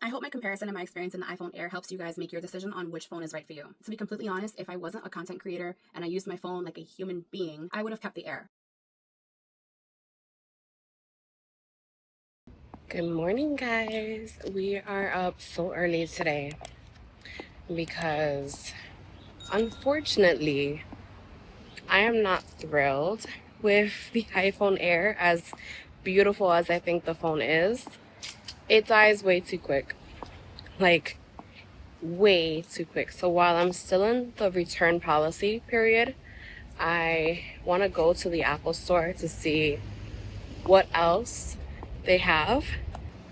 I hope my comparison and my experience in the iPhone Air helps you guys make your decision on which phone is right for you. To be completely honest, if I wasn't a content creator and I used my phone like a human being, I would have kept the Air. Good morning, guys. We are up so early today because unfortunately, I am not thrilled with the iPhone Air. As beautiful as I think the phone is, it dies way too quick. Like, way too quick. So while I'm still in the return policy period, I want to go to the Apple store to see what else they have,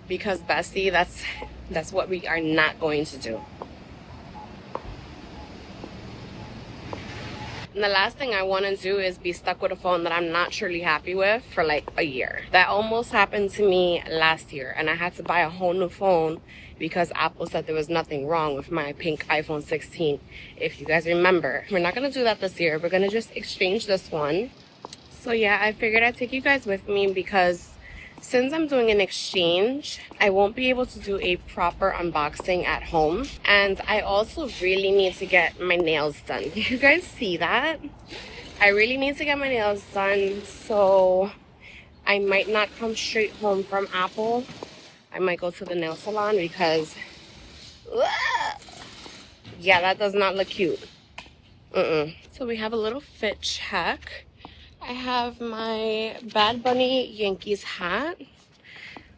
because bestie, that's what we are not going to do. And the last thing I want to do is be stuck with a phone that I'm not truly happy with for like a year. That almost happened to me last year, and I had to buy a whole new phone because Apple said there was nothing wrong with my pink iPhone 16. If you guys remember, we're not going to do that this year. We're going to just exchange this one. So yeah, I figured I'd take you guys with me because since I'm doing an exchange, I won't be able to do a proper unboxing at home. And I also really need to get my nails done. Did you guys see that? I really need to get my nails done, so I might not come straight home from Apple. I might go to the nail salon because, yeah, that does not look cute. So we have a little fit check. I have my Bad Bunny Yankees hat,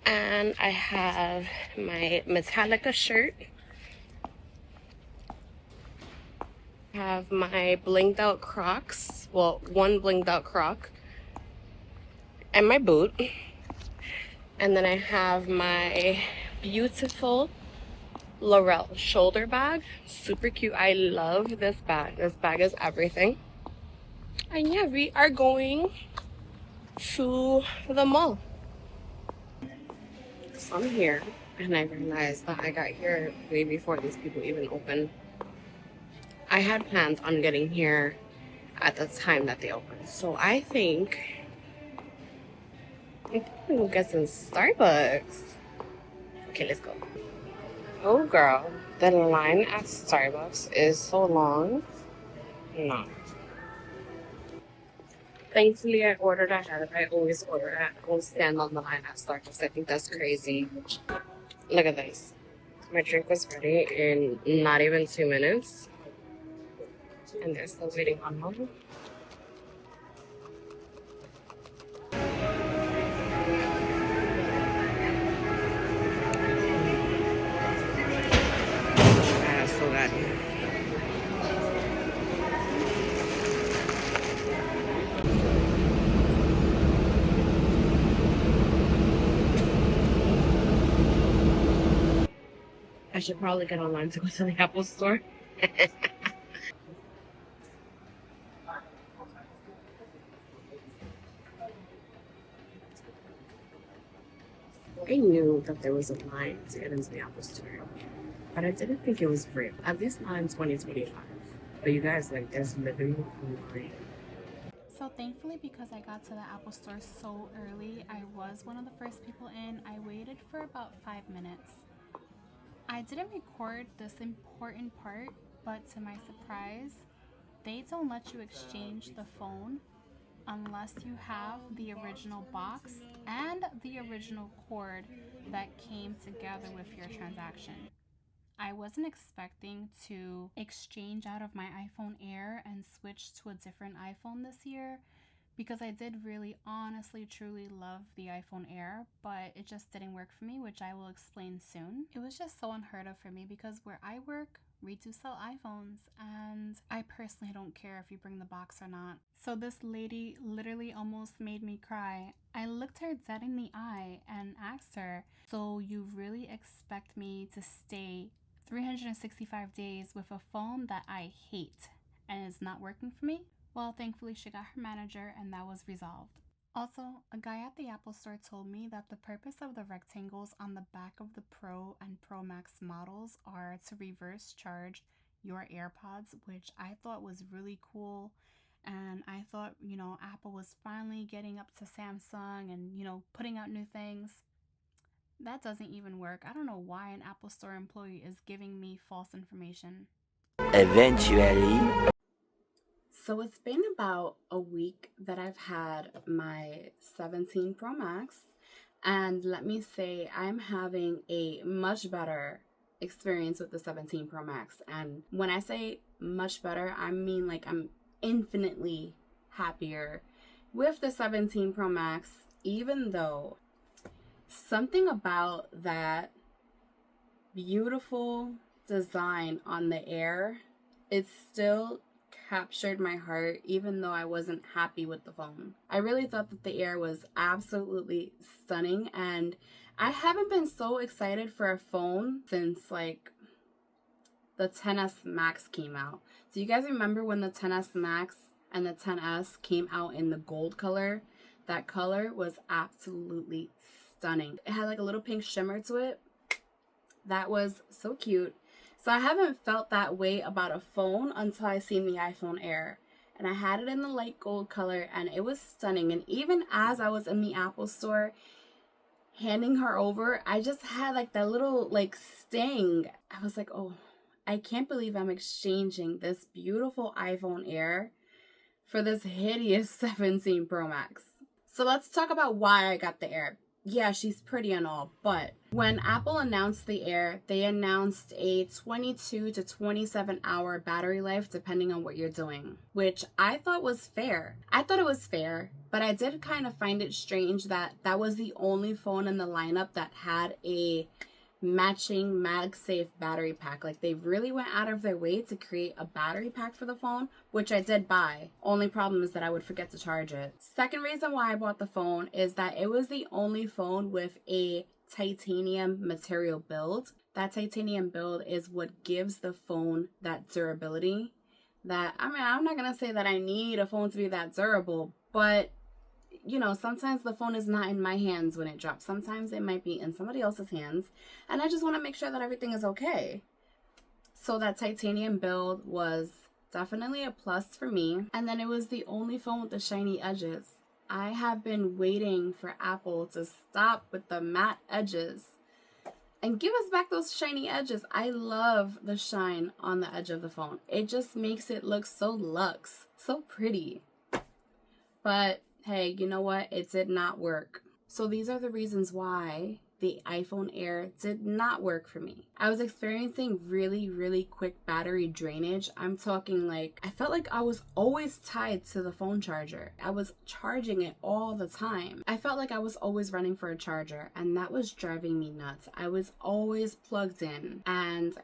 and I have my Metallica shirt. I have my blinged out Crocs, well, one blinged out Croc, and my boot. And then I have my beautiful Laurel shoulder bag. Super cute. I love this bag. This bag is everything. And yeah, we are going to the mall. So I'm here, and I realized that I got here way before these people even opened. I had plans on getting here at the time that they opened. So I think we'll get some Starbucks. Okay, let's go. Oh girl, the line at Starbucks is so long. No. Thankfully, I ordered ahead. I always order ahead. I won't stand on the line at Starbucks. I think that's crazy. Look at this. My drink was ready in not even 2 minutes. And they're still waiting on me. I still got it. I should probably get online to go to the Apple store. I knew that there was a line to get into the Apple store, but I didn't think it was real. At least not in 2025. But you guys, like, there's literally a line. So thankfully, because I got to the Apple store so early, I was one of the first people in. I waited for about 5 minutes. I didn't record this important part, but to my surprise, they don't let you exchange the phone unless you have the original box and the original cord that came together with your transaction. I wasn't expecting to exchange out of my iPhone Air and switch to a different iPhone this year because I did really honestly truly love the iPhone Air, but it just didn't work for me, which I will explain soon. It was just so unheard of for me because where I work, we do sell iPhones, and I personally don't care if you bring the box or not. So this lady literally almost made me cry. I looked her dead in the eye and asked her, "So you really expect me to stay 365 days with a phone that I hate and is not working for me?" Well, thankfully, she got her manager and that was resolved. Also, a guy at the Apple store told me that the purpose of the rectangles on the back of the Pro and Pro Max models are to reverse charge your AirPods, which I thought was really cool. And I thought, Apple was finally getting up to Samsung and, putting out new things. That doesn't even work. I don't know why an Apple Store employee is giving me false information. Eventually. So it's been about a week that I've had my 17 Pro Max, and let me say I'm having a much better experience with the 17 Pro Max. And when I say much better, I mean like I'm infinitely happier with the 17 Pro Max, even though something about that beautiful design on the Air, it still captured my heart even though I wasn't happy with the phone. I really thought that the Air was absolutely stunning, and I haven't been so excited for a phone since like the XS Max came out. Do you guys remember when the XS Max and the XS came out in the gold color? That color was absolutely stunning. It had like a little pink shimmer to it. That was so cute. So I haven't felt that way about a phone until I seen the iPhone Air. And I had it in the light gold color and it was stunning. And even as I was in the Apple Store handing her over, I just had like that little like sting. I was like, oh, I can't believe I'm exchanging this beautiful iPhone Air for this hideous 17 Pro Max. So let's talk about why I got the Air. Yeah, she's pretty and all, but when Apple announced the Air, they announced a 22 to 27 hour battery life depending on what you're doing, which I thought was fair. I thought it was fair, but I did kind of find it strange that that was the only phone in the lineup that had a matching MagSafe battery pack. Like, they really went out of their way to create a battery pack for the phone, which I did buy. Only problem is that I would forget to charge it. Second reason why I bought the phone is that it was the only phone with a titanium material build. That titanium build is what gives the phone that durability. That, I mean, I'm not gonna say that I need a phone to be that durable, but you know, sometimes the phone is not in my hands when it drops. Sometimes it might be in somebody else's hands, and I just want to make sure that everything is okay. So that titanium build was definitely a plus for me. And then it was the only phone with the shiny edges. I have been waiting for Apple to stop with the matte edges and give us back those shiny edges. I love the shine on the edge of the phone. It just makes it look so luxe, so pretty. But hey, you know what? It did not work. So these are the reasons why the iPhone Air did not work for me. I was experiencing really quick battery drainage. I'm talking like, I felt like I was always tied to the phone charger. I was charging it all the time. I felt like I was always running for a charger, and that was driving me nuts. I was always plugged in. And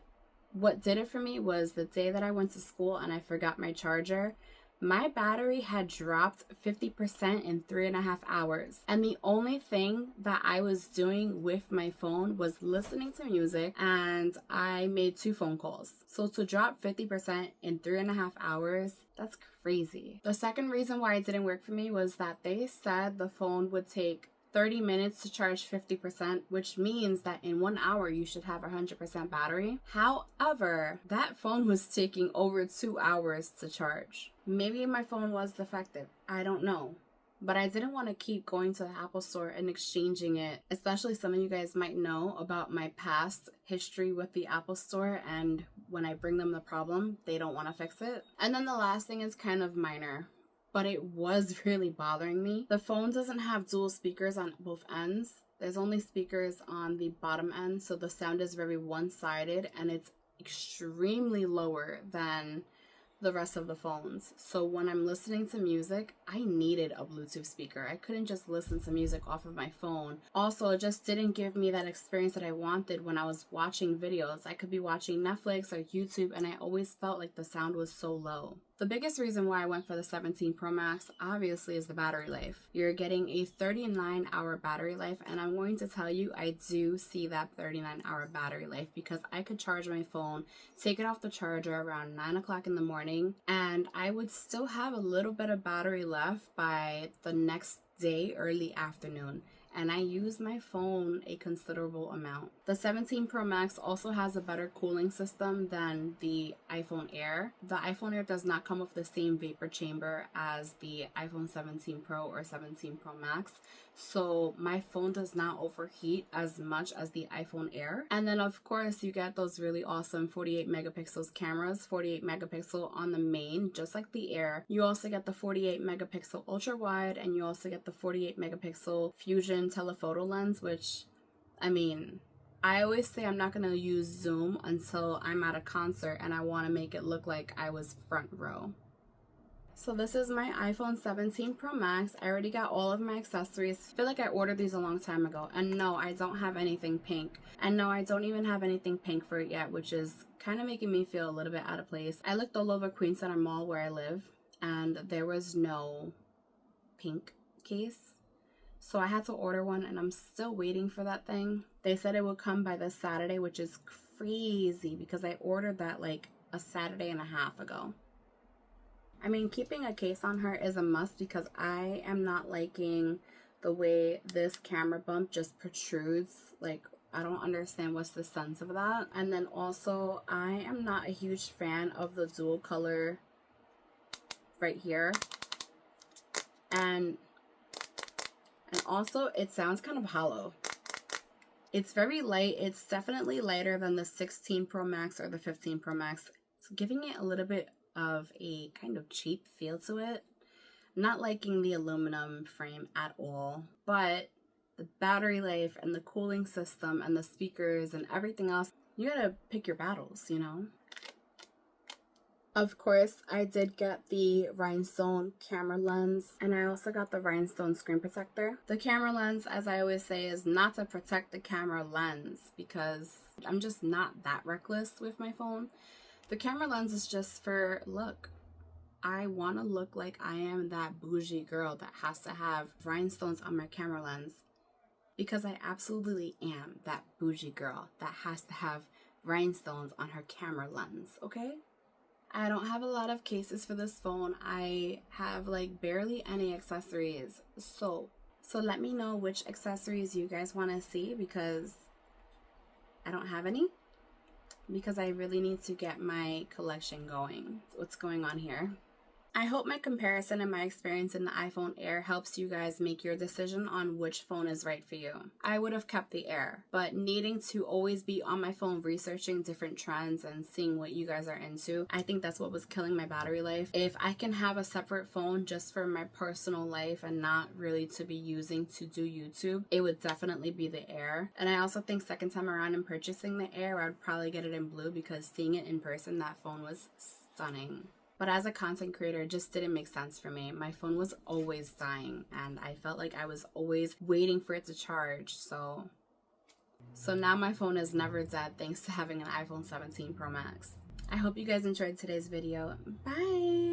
what did it for me was the day that I went to school and I forgot my charger, my battery had dropped 50% in 3.5 hours. And the only thing that I was doing with my phone was listening to music, and I made 2 phone calls. So to drop 50% in 3.5 hours, that's crazy. The second reason why it didn't work for me was that they said the phone would take 30 minutes to charge 50%, which means that in 1 hour you should have 100% battery. However, that phone was taking over 2 hours to charge. Maybe my phone was defective. I don't know. But I didn't want to keep going to the Apple Store and exchanging it, especially some of you guys might know about my past history with the Apple Store, and when I bring them the problem, they don't want to fix it. And then the last thing is kind of minor, but it was really bothering me. The phone doesn't have dual speakers on both ends. There's only speakers on the bottom end, so the sound is very one-sided, and it's extremely lower than the rest of the phones. So when I'm listening to music, I needed a Bluetooth speaker. I couldn't just listen to music off of my phone. Also, it just didn't give me that experience that I wanted when I was watching videos. I could be watching Netflix or YouTube, and I always felt like the sound was so low. The biggest reason why I went for the 17 Pro Max, obviously, is the battery life. You're getting a 39-hour battery life, and I'm going to tell you, I do see that 39-hour battery life because I could charge my phone, take it off the charger around 9 o'clock in the morning, and I would still have a little bit of battery left by the next day, early afternoon. and I use my phone a considerable amount. The 17 Pro Max also has a better cooling system than the iPhone Air. The iPhone Air does not come with the same vapor chamber as the iPhone 17 Pro or 17 Pro Max, so my phone does not overheat as much as the iPhone Air. And then of course you get those really awesome 48 megapixels cameras, 48 megapixel on the main, just like the Air. You also get the 48 megapixel ultra wide, and you also get the 48 megapixel fusion telephoto lens, which, I mean, I always say I'm not going to use zoom until I'm at a concert and I want to make it look like I was front row. So this is my iPhone 17 Pro Max. I already got all of my accessories. I feel like I ordered these a long time ago. And no, I don't have anything pink. And no, I don't even have anything pink for it yet, which is kind of making me feel a little bit out of place. I looked all over Queen Center Mall where I live, and there was no pink case. So I had to order one, and I'm still waiting for that thing. They said it would come by this Saturday, which is crazy because I ordered that like a Saturday and a half ago. I mean, keeping a case on her is a must because I am not liking the way this camera bump just protrudes. Like, I don't understand what's the sense of that. And then also, I am not a huge fan of the dual color right here. And also, it sounds kind of hollow. It's very light. It's definitely lighter than the 16 Pro Max or the 15 Pro Max. It's giving it a little bit of a kind of cheap feel to it. Not liking the aluminum frame at all, but the battery life and the cooling system and the speakers and everything else, you gotta pick your battles, you know? Of course, I did get the rhinestone camera lens, and I also got the rhinestone screen protector. The camera lens, as I always say, is not to protect the camera lens because I'm just not that reckless with my phone. The camera lens is just for look. I want to look like I am that bougie girl that has to have rhinestones on my camera lens, because I absolutely am that bougie girl that has to have rhinestones on her camera lens, okay? I don't have a lot of cases for this phone. I have like barely any accessories. So let me know which accessories you guys want to see, because I don't have any. Because I really need to get my collection going. What's going on here? I hope my comparison and my experience in the iPhone Air helps you guys make your decision on which phone is right for you. I would have kept the Air, but needing to always be on my phone researching different trends and seeing what you guys are into, I think that's what was killing my battery life. If I can have a separate phone just for my personal life and not really to be using to do YouTube, it would definitely be the Air. And I also think second time around in purchasing the Air, I would probably get it in blue because seeing it in person, that phone was stunning. But as a content creator, it just didn't make sense for me. My phone was always dying, and I felt like I was always waiting for it to charge. So now my phone is never dead thanks to having an iPhone 17 Pro Max. I hope you guys enjoyed today's video. Bye!